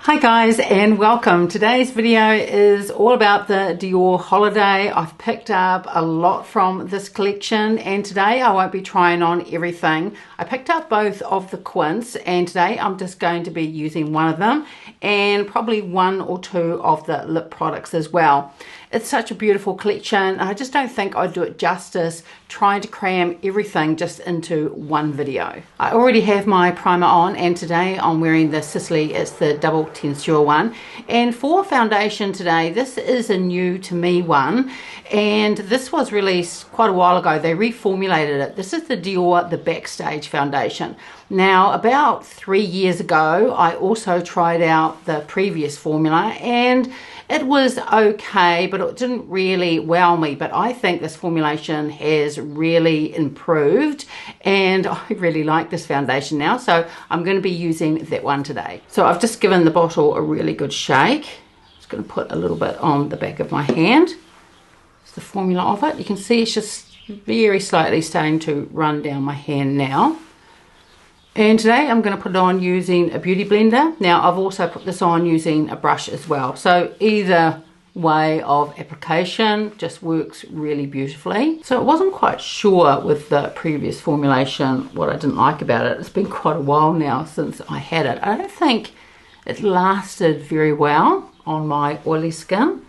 Hi guys and welcome. Today's video is all about the Dior Holiday. I've picked up a lot from this collection and today I won't be trying on everything. I picked up both of the quints and today I'm just going to be using one of them and probably one or two of the lip products as well. It's such a beautiful collection. I just don't think I'd do it justice trying to cram everything just into one video. I already have my primer on and today I'm wearing the Sisley, it's the double texture one. And for foundation today, this is a new to me one and this was released quite a while ago. They reformulated it. This is the Dior, the Backstage foundation. Now about 3 years ago, I also tried out the previous formula and it was okay, but it didn't really wow me. But I think this formulation has really improved and I really like this foundation now. So I'm going to be using that one today. So I've just given the bottle a really good shake. Just going to put a little bit on the back of my hand. It's the formula of it. You can see it's just very slightly starting to run down my hand now. And today I'm going to put it on using a beauty blender. Now I've also put this on using a brush as well. So either way of application just works really beautifully. So I wasn't quite sure with the previous formulation what I didn't like about it. It's been quite a while now since I had it. I don't think it lasted very well on my oily skin.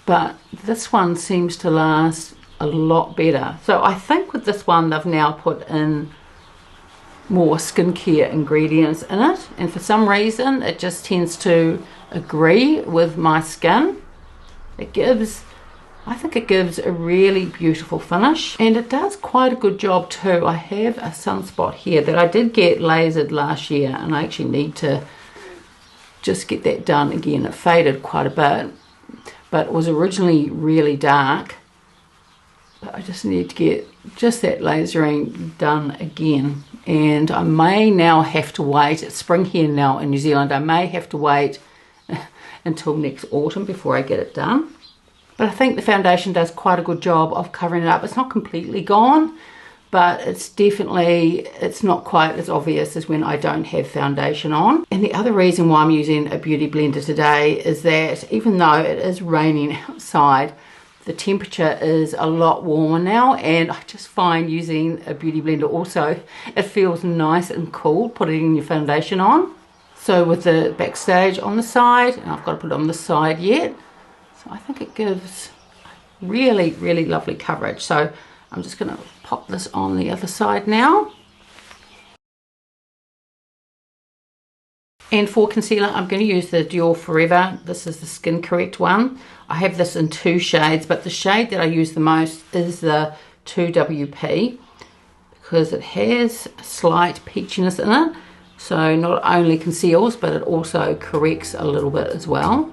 But this one seems to last a lot better. So I think with this one they've now put in more skincare ingredients in it, and for some reason it just tends to agree with my skin. I think it gives a really beautiful finish and it does quite a good job too. I have a sunspot here that I did get lasered last year and I actually need to just get that done again. It faded quite a bit, but it was originally really dark. But I just need to get just that lasering done again. And I may now have to wait. It's spring here now in New Zealand. I may have to wait until next autumn before I get it done. But I think the foundation does quite a good job of covering it up. It's not completely gone, but it's not quite as obvious as when I don't have foundation on. And the other reason why I'm using a beauty blender today is that even though it is raining outside, the temperature is a lot warmer now and I just find using a beauty blender also, it feels nice and cool putting your foundation on. So with the Backstage on the side, and I've got to put it on the side yet, so I think it gives really, really lovely coverage. So I'm just going to pop this on the other side now. And for concealer, I'm going to use the Dior Forever. This is the Skin Correct one. I have this in 2 shades, but the shade that I use the most is the 2WP because it has a slight peachiness in it. So not only conceals, but it also corrects a little bit as well.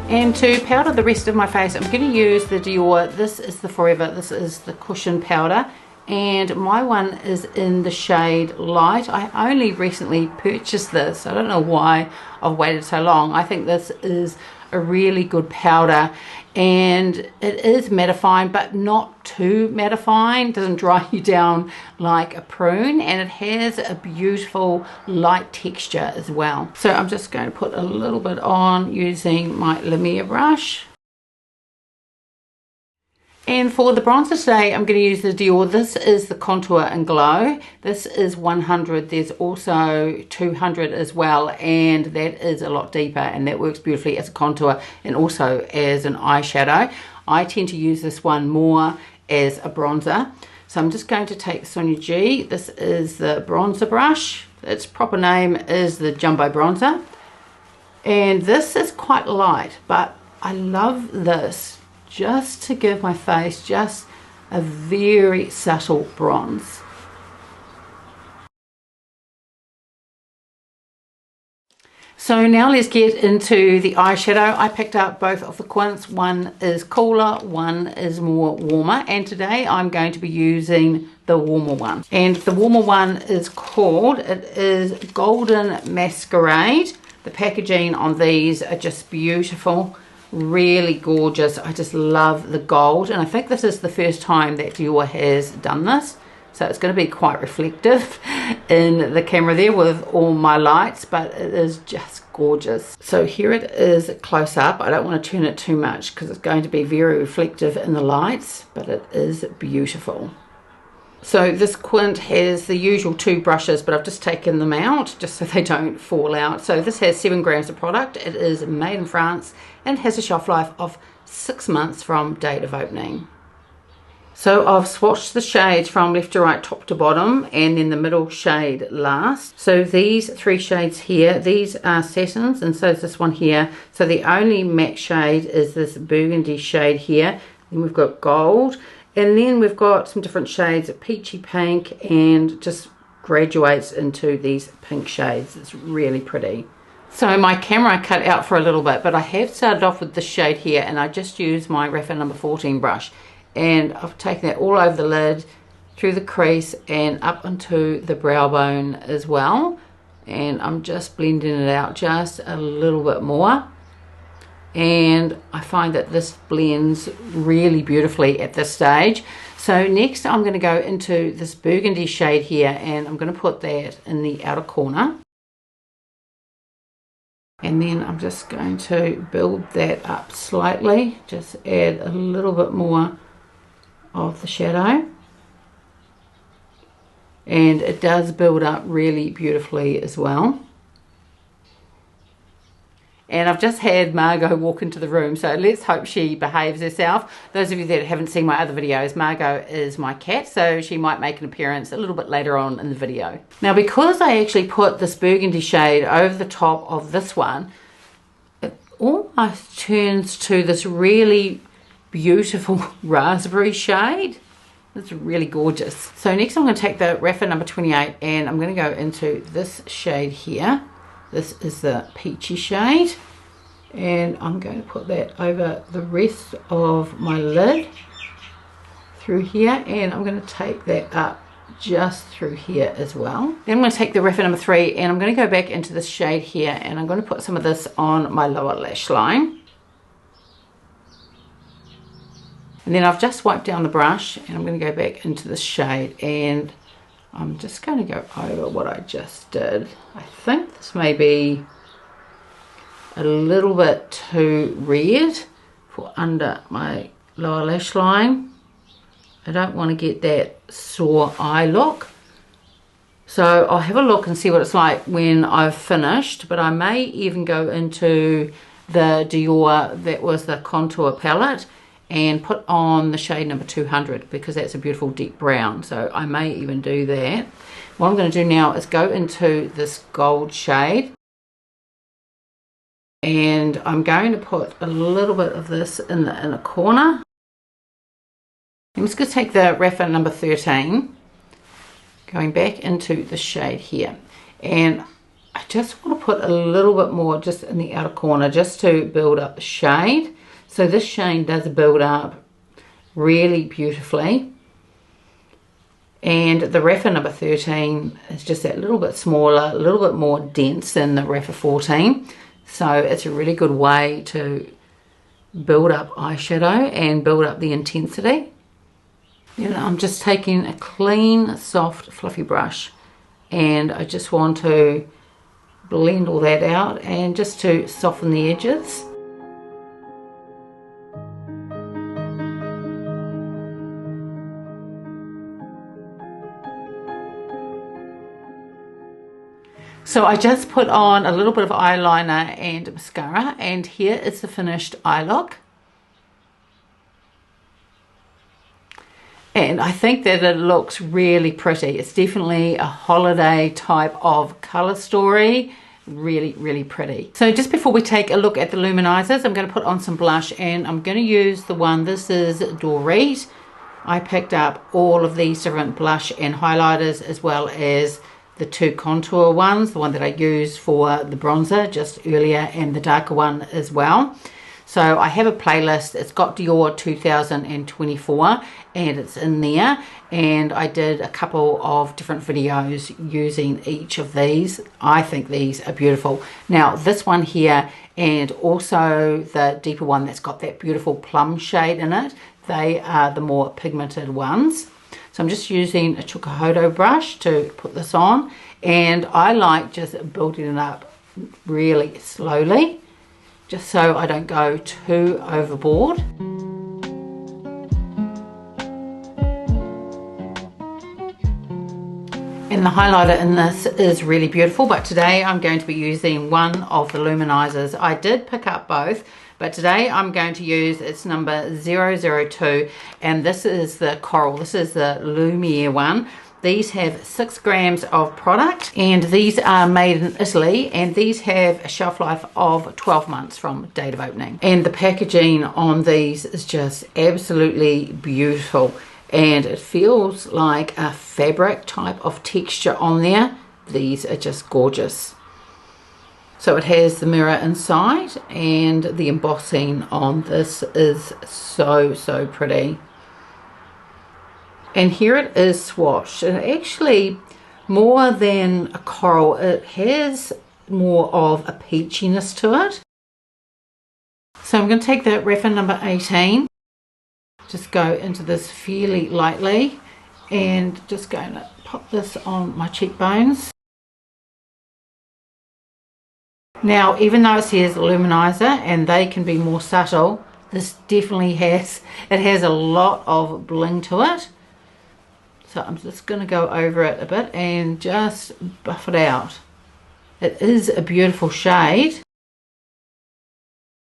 And to powder the rest of my face, I'm going to use the Dior, this is the Forever, this is the Cushion Powder, and my one is in the shade Light. I only recently purchased this. I don't know why I've waited so long. I think this is a really good powder and it is mattifying but not too mattifying. It doesn't dry you down like a prune and it has a beautiful light texture as well. So I'm just going to put a little bit on using my Lumiere brush. And for the bronzer today, I'm going to use the Dior. This is the Contour Glow. This is 100. There's also 200 as well, and that is a lot deeper, and that works beautifully as a contour and also as an eyeshadow. I tend to use this one more as a bronzer. So I'm just going to take Sonia G. This is the bronzer brush. Its proper name is the Jumbo Bronzer. And this is quite light, but I love this just to give my face just a very subtle bronze. So now let's get into the eyeshadow. I picked up both of the quints. One is cooler, one is more warmer, and today I'm going to be using the warmer one. And the warmer one is called, it is Golden Masquerade. The packaging on these are just beautiful, really gorgeous. I just love the gold, and I think this is the first time that Dior has done this. So it's going to be quite reflective in the camera there with all my lights, but it is just gorgeous. So here it is close up. I don't want to turn it too much because it's going to be very reflective in the lights, but it is beautiful. So this quint has the usual 2 brushes, but I've just taken them out just so they don't fall out. So this has 7 grams of product. It is made in France and has a shelf life of 6 months from date of opening. So I've swatched the shades from left to right, top to bottom, and then the middle shade last. So these 3 shades here, these are satins, and so is this one here. So the only matte shade is this burgundy shade here. Then we've got gold, and then we've got some different shades of peachy pink, and just graduates into these pink shades. It's really pretty. So my camera cut out for a little bit, but I have started off with this shade here, and I just used my Rapha number 14 brush. And I've taken that all over the lid, through the crease, and up onto the brow bone as well. And I'm just blending it out just a little bit more. And I find that this blends really beautifully at this stage. So next I'm going to go into this burgundy shade here, and I'm going to put that in the outer corner. And then I'm just going to build that up slightly, just add a little bit more of the shadow, and it does build up really beautifully as well. And I've just had Margot walk into the room, so let's hope she behaves herself. Those of you that haven't seen my other videos, Margot is my cat, so she might make an appearance a little bit later on in the video. Now, because I actually put this burgundy shade over the top of this one, it almost turns to this really beautiful raspberry shade. It's really gorgeous. So next I'm going to take the Rapha number 28, and I'm going to go into this shade here. This is the peachy shade, and I'm going to put that over the rest of my lid through here, and I'm going to take that up just through here as well. Then I'm going to take the Rapha number 3, and I'm going to go back into this shade here, and I'm going to put some of this on my lower lash line. And then I've just wiped down the brush, and I'm going to go back into this shade, and I'm just going to go over what I just did. I think this may be a little bit too red for under my lower lash line. I don't want to get that sore eye look. So I'll have a look and see what it's like when I've finished, but I may even go into the Dior, that was the Contour palette, and put on the shade number 200, because that's a beautiful deep brown. So I may even do that. What I'm going to do now is go into this gold shade, and I'm going to put a little bit of this in the inner corner. I'm just going to take the Rapha number 13, going back into the shade here, and I just want to put a little bit more just in the outer corner, just to build up the shade. So this shade does build up really beautifully. And the Rapha number 13 is just that little bit smaller, a little bit more dense than the Rapha 14. So it's a really good way to build up eyeshadow and build up the intensity. You know, I'm just taking a clean, soft, fluffy brush, and I just want to blend all that out and just to soften the edges. So I just put on a little bit of eyeliner and mascara, and here is the finished eye look. And I think that it looks really pretty. It's definitely a holiday type of color story. Really, really pretty. So just before we take a look at the luminizers, I'm going to put on some blush, and I'm going to use the one, this is Dorit. I picked up all of these different blush and highlighters, as well as the two contour ones, the one that I used for the bronzer just earlier and the darker one as well. So I have a playlist. It's got Dior 2024 and it's in there, and I did a couple of different videos using each of these. I think these are beautiful. Now this one here and also the deeper one that's got that beautiful plum shade in it, they are the more pigmented ones. So I'm just using a Chukahodo brush to put this on, and I like just building it up really slowly, just so I don't go too overboard. And the highlighter in this is really beautiful, but today I'm going to be using one of the luminizers. I did pick up both, but today I'm going to use, it's number 002, and this is the Coral. This is the Lumiere one. These have 6 grams of product, and these are made in Italy, and these have a shelf life of 12 months from date of opening. And the packaging on these is just absolutely beautiful, and it feels like a fabric type of texture on there. These are just gorgeous. So it has the mirror inside, and the embossing on this is so pretty. And here it is swatched, and actually more than a coral, it has more of a peachiness to it. So I'm going to take the reference number 18, just go into this fairly lightly, and just going to pop this on my cheekbones. Now, even though it says luminizer and they can be more subtle, this definitely has a lot of bling to it. So I'm just going to go over it a bit and just buff it out. It is a beautiful shade.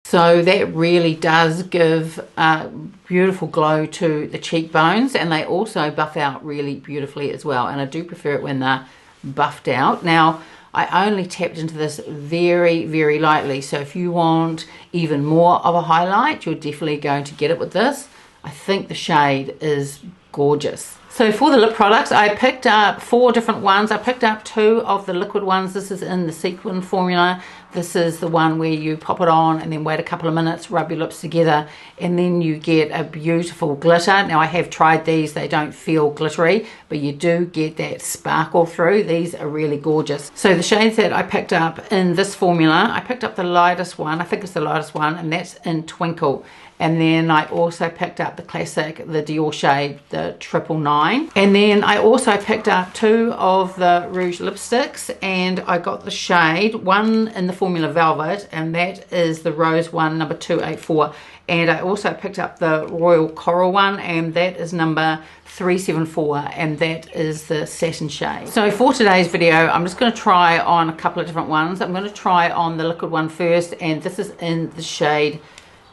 So that really does give a beautiful glow to the cheekbones, and they also buff out really beautifully as well. And I do prefer it when they're buffed out. Now, I only tapped into this very lightly. So if you want even more of a highlight, you're definitely going to get it with this. I think the shade is gorgeous. So for the lip products, I picked up 4 different ones. I picked up 2 of the liquid ones. This is in the Sequin formula. This is the one where you pop it on and then wait a couple of minutes, rub your lips together, and then you get a beautiful glitter. Now I have tried these. They don't feel glittery, but you do get that sparkle through. These are really gorgeous. So the shades that I picked up in this formula, I picked up the lightest one. I think it's the lightest one, and that's in Twinkle. And then I also picked up the classic, the Dior shade, the 999. And then I also picked up 2 of the Rouge lipsticks, and I got the shade, one in the formula Velvet, and that is the Rose one, number 284. And I also picked up the Royal Coral one, and that is number 374, and that is the satin shade. So for today's video, I'm just going to try on a couple of different ones. I'm going to try on the liquid one first, and this is in the shade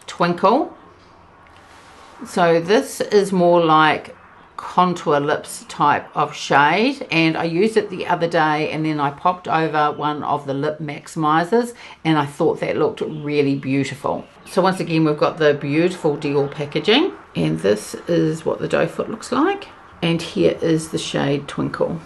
Twinkle. So this is more like contour lips type of shade, and I used it the other day, and then I popped over one of the lip maximizers, and I thought that looked really beautiful. So once again, we've got the beautiful Dior packaging, and this is what the doe foot looks like, and here is the shade Twinkle.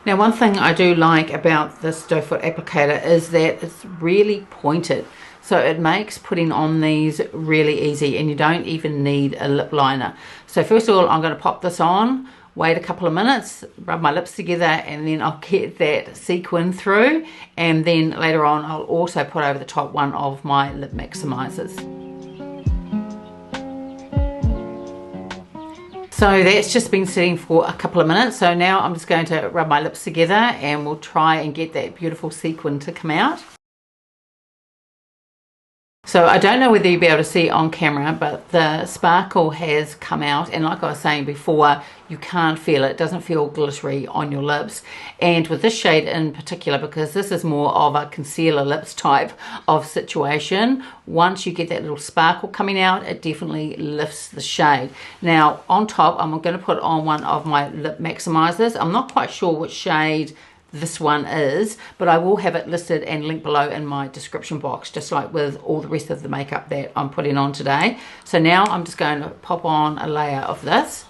Now one thing I do like about this doe foot applicator is that it's really pointed. So it makes putting on these really easy, and you don't even need a lip liner. So first of all, I'm going to pop this on, wait a couple of minutes, rub my lips together, and then I'll get that sequin through. And then later on, I'll also put over the top one of my lip maximizers. So that's just been sitting for a couple of minutes. So now I'm just going to rub my lips together, and we'll try and get that beautiful sequin to come out. So I don't know whether you'll be able to see on camera, but the sparkle has come out, and like I was saying before, you can't feel it. It doesn't feel glittery on your lips. And with this shade in particular, because this is more of a concealer lips type of situation, once you get that little sparkle coming out, it definitely lifts the shade. Now on top, I'm going to put on one of my lip maximizers. I'm not quite sure which shade this one is, but I will have it listed and linked below in my description box, just like with all the rest of the makeup that I'm putting on today. So now I'm just going to pop on a layer of this.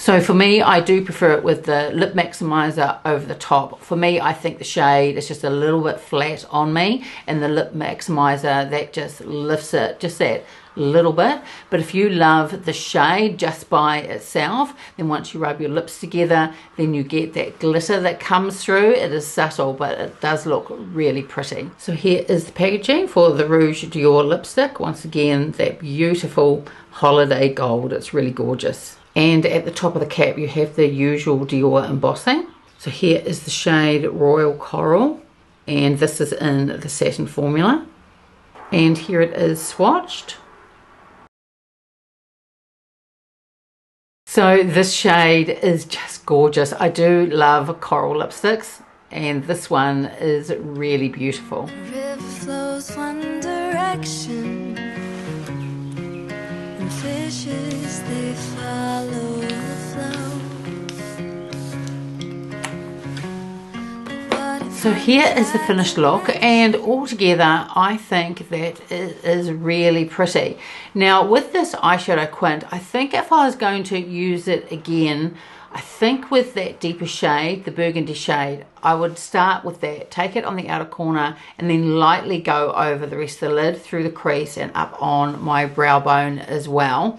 So for me, I do prefer it with the lip maximizer over the top. For me, I think the shade is just a little bit flat on me, and the lip maximizer, that just lifts it just that little bit. But if you love the shade just by itself, then once you rub your lips together, then you get that glitter that comes through. It is subtle, but it does look really pretty. So here is the packaging for the Rouge Dior lipstick. Once again, that beautiful holiday gold. It's really gorgeous. And at the top of the cap, you have the usual Dior embossing. So here is the shade Royal Coral, and this is in the satin formula. And here it is swatched. So this shade is just gorgeous. I do love coral lipsticks, and this one is really beautiful. The river flows one direction, and fishes, they follow the flow. So here is the finished look, and altogether I think that it is really pretty. Now with this eyeshadow quint, I think if I was going to use it again, I think with that deeper shade, the burgundy shade, I would start with that, take it on the outer corner, and then lightly go over the rest of the lid through the crease and up on my brow bone as well.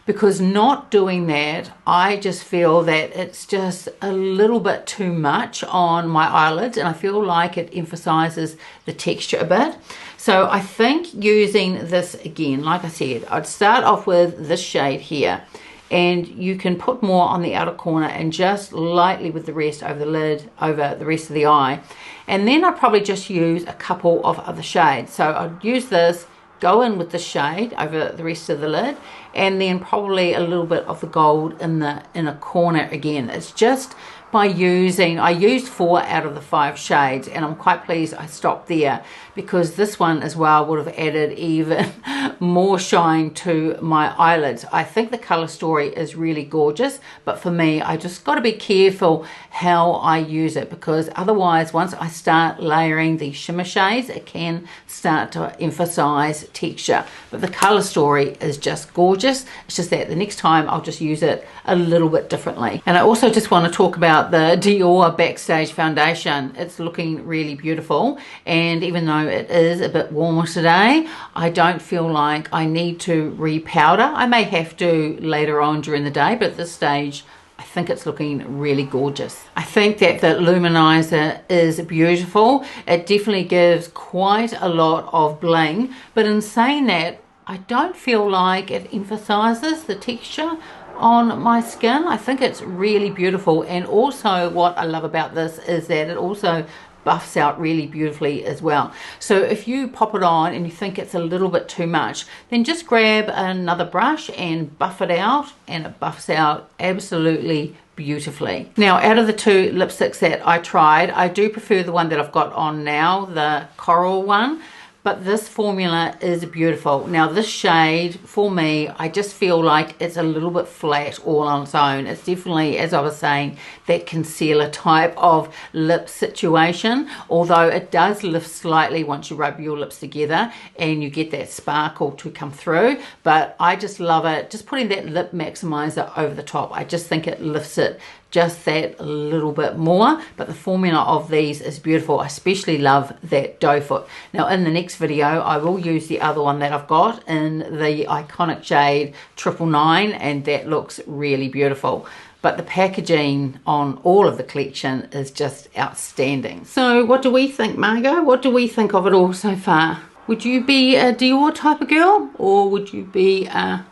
Because not doing that, I just feel that it's just a little bit too much on my eyelids, and I feel like it emphasizes the texture a bit. So I think using this again, like I said, I'd start off with this shade here, and you can put more on the outer corner and just lightly with the rest over the lid, over the rest of the eye. And then I'd probably just use a couple of other shades. So I'd use this, go in with the shade over the rest of the lid, and then probably a little bit of the gold in the inner corner again. It's just by using, I used 4 out of the 5 shades, and I'm quite pleased I stopped there, because this one as well would have added even more shine to my eyelids. I think the color story is really gorgeous, but for me, I just got to be careful how I use it, because otherwise once I start layering the shimmer shades, it can start to emphasize texture. But the color story is just gorgeous. It's just that the next time I'll just use it a little bit differently. And I also just want to talk about the Dior Backstage foundation. It's looking really beautiful, and even though it is a bit warmer today, I don't feel like I need to repowder. I may have to later on during the day, but at this stage I think it's looking really gorgeous. I think that the Luminizer is beautiful. It definitely gives quite a lot of bling, but in saying that, I don't feel like it emphasizes the texture on my skin. I think it's really beautiful, and also what I love about this is that it also buffs out really beautifully as well. So if you pop it on and you think it's a little bit too much, then just grab another brush and buff it out, and it buffs out absolutely beautifully. Now out of the 2 lipsticks that I tried, I do prefer the one that I've got on now, the coral one. But this formula is beautiful. Now this shade, for me, I just feel like it's a little bit flat all on its own. It's definitely, as I was saying, that concealer type of lip situation, although it does lift slightly once you rub your lips together and you get that sparkle to come through. But I just love it, just putting that lip maximizer over the top. I just think it lifts it just that a little bit more. But the formula of these is beautiful. I especially love that doe foot. Now in the next video I will use the other one that I've got in the iconic shade 999, and that looks really beautiful. But the packaging on all of the collection is just outstanding. So what do we think, Margot? What do we think of it all so far? Would you be a Dior type of girl, or would you be a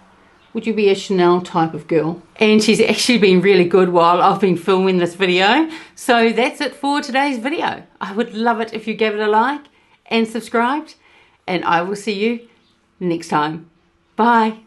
Chanel type of girl? And she's actually been really good while I've been filming this video. So that's it for today's video. I would love it if you gave it a like and subscribed, and I will see you next time. Bye.